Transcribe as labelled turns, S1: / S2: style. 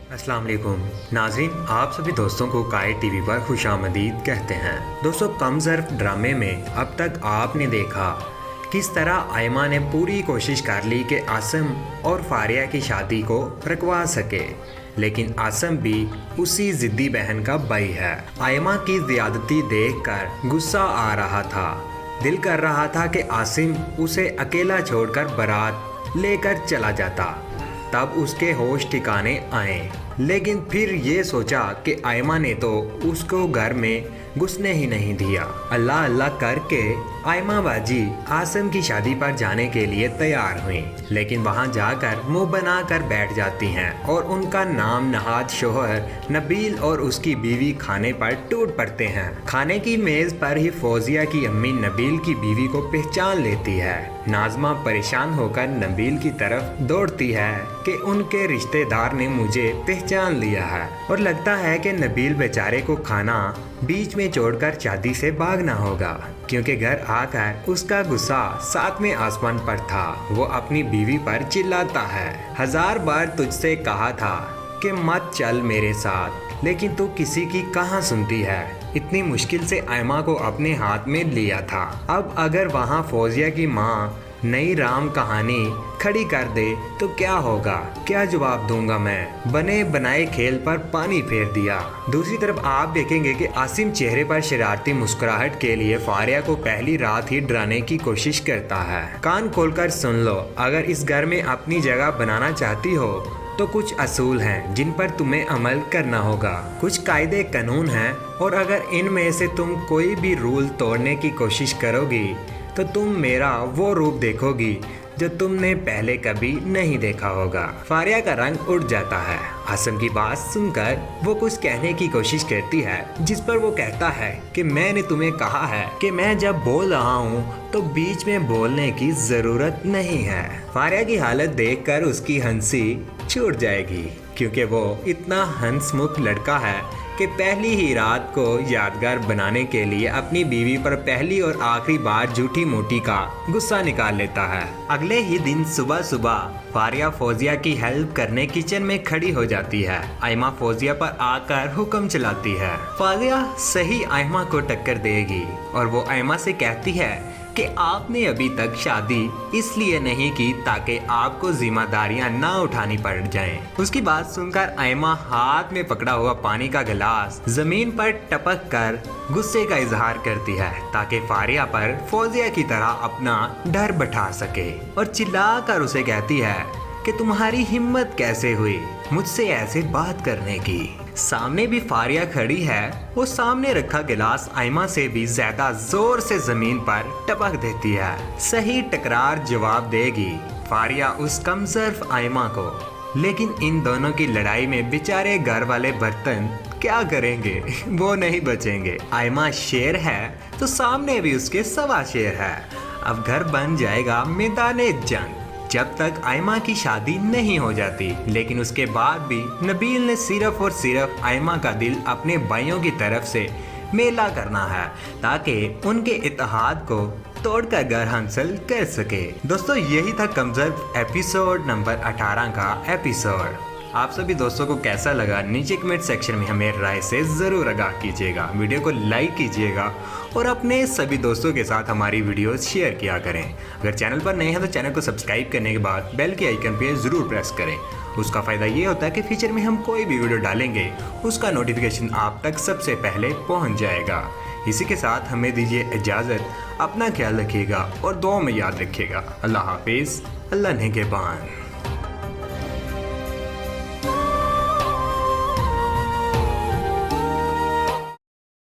S1: अस्सलाम वालेकुम नाज़रीन, आप सभी दोस्तों को काए टीवी पर खुशामदीद कहते हैं। दोस्तों, कम ज़र्फ ड्रामे में अब तक आपने देखा किस तरह आयमा ने पूरी कोशिश कर ली कि आसम और फारिया की शादी को रुकवा सके, लेकिन आसम भी उसी ज़िद्दी बहन का भाई है। आयमा की ज़्यादती देखकर गुस्सा आ रहा था। दिल कर रहा था कि आसिम उसे अकेला छोड़कर बारात लेकर चला जाता, तब उसके होश ठिकाने आए। लेकिन फिर ये सोचा कि आयमा ने तो उसको घर में घुसने ही नहीं दिया। अल्लाह अल्लाह करके आयमा बाजी आसिम की शादी पर जाने के लिए तैयार हुई, लेकिन वहां जाकर मुंह बना कर बैठ जाती हैं और उनका नाम नहाद शोहर नबील और उसकी बीवी खाने पर टूट पड़ते हैं। खाने की मेज पर ही फौजिया की अम्मी नबील की बीवी को पहचान लेती है। नाज़मा परेशान होकर नबील की तरफ दौड़ती है कि उनके रिश्तेदार ने मुझे पहचान लिया है, और लगता है कि नबील बेचारे को खाना बीच में छोड़कर शादी से भागना होगा, क्योंकि घर आकर उसका गुस्सा सातवें आसमान पर था। वो अपनी बीवी पर चिल्लाता है, 1000 बार तुझसे कहा था कि मत चल मेरे साथ, लेकिन तू किसी की कहाँ सुनती है। इतनी मुश्किल से आयमा को अपने हाथ में लिया था। अब अगर वहाँ फौजिया की माँ नई राम कहानी खड़ी कर दे तो क्या होगा? क्या जवाब दूंगा मैं? बने बनाए खेल पर पानी फेर दिया। दूसरी तरफ आप देखेंगे कि आसिम चेहरे पर शरारती मुस्कुराहट के लिए फारिया को पहली रात ही डराने की कोशिश करता है। कान खोलकर सुन लो, अगर इस घर में अपनी जगह बनाना चाहती हो तो कुछ असूल हैं जिन पर तुम्हें अमल करना होगा। कुछ कायदे कानून हैं, और अगर इनमें से तुम कोई भी रूल तोड़ने की कोशिश करोगी तो तुम मेरा वो रूप देखोगी जो तुमने पहले कभी नहीं देखा होगा। फारिया का रंग उड़ जाता है। आसिम की बात सुनकर वो कुछ कहने की कोशिश करती है, जिस पर वो कहता है कि मैंने तुम्हें कहा है कि मैं जब बोल रहा हूँ तो बीच में बोलने की जरूरत नहीं है। फारिया की हालत देखकर उसकी हंसी छूट जाएगी, क्योंकि वो इतना हंसमुख लड़का है कि पहली ही रात को यादगार बनाने के लिए अपनी बीवी पर पहली और आखिरी बार झूठी मोटी का गुस्सा निकाल लेता है। अगले ही दिन सुबह सुबह फारिया फौजिया की हेल्प करने किचन में खड़ी हो जाती है। आयमा फौजिया पर आकर हुक्म चलाती है। फारिया सही आयमा को टक्कर देगी और वो आयमा से कहती है कि आपने अभी तक शादी इसलिए नहीं की ताकि आपको जिम्मेदारियां ना उठानी पड़ जाएं। उसकी बात सुनकर आयमा हाथ में पकड़ा हुआ पानी का गिलास जमीन पर टपक कर गुस्से का इजहार करती है, ताकि फारिया पर फौजिया की तरह अपना डर बैठा सके, और चिल्लाकर उसे कहती है कि तुम्हारी हिम्मत कैसे हुई मुझसे ऐसे बात करने की। सामने भी फारिया खड़ी है। वो सामने रखा गिलास आयमा से भी ज्यादा जोर से जमीन पर टपक देती है। सही टकरार जवाब देगी फारिया उस कमजोर आयमा को, लेकिन इन दोनों की लड़ाई में बेचारे घर वाले बर्तन क्या करेंगे? वो नहीं बचेंगे। आयमा शेर है तो सामने भी उसके सवा शेर है। अब घर बन जाएगा मैदाने जंग जब तक आयमा की शादी नहीं हो जाती। लेकिन उसके बाद भी नबील ने सिर्फ और सिर्फ आयमा का दिल अपने भाइयों की तरफ से मेला करना है, ताकि उनके इत्तेहाद को तोड़कर घर हासिल कर सके। दोस्तों, यही था कमजोर एपिसोड नंबर 18 का एपिसोड। आप सभी दोस्तों को कैसा लगा नीचे कमेंट सेक्शन में हमें राय से ज़रूर आगाह कीजिएगा। वीडियो को लाइक कीजिएगा और अपने सभी दोस्तों के साथ हमारी वीडियोस शेयर किया करें। अगर चैनल पर नए हैं तो चैनल को सब्सक्राइब करने के बाद बेल के आइकन पे ज़रूर प्रेस करें। उसका फ़ायदा ये होता है कि फ्यूचर में हम कोई भी वीडियो डालेंगे उसका नोटिफिकेशन आप तक सबसे पहले पहुँच जाएगा। इसी के साथ हमें दीजिए इजाज़त। अपना ख्याल रखिएगा और दुआ में याद रखिएगा। अल्लाह हाफिज़। अल्लाह निगहबान।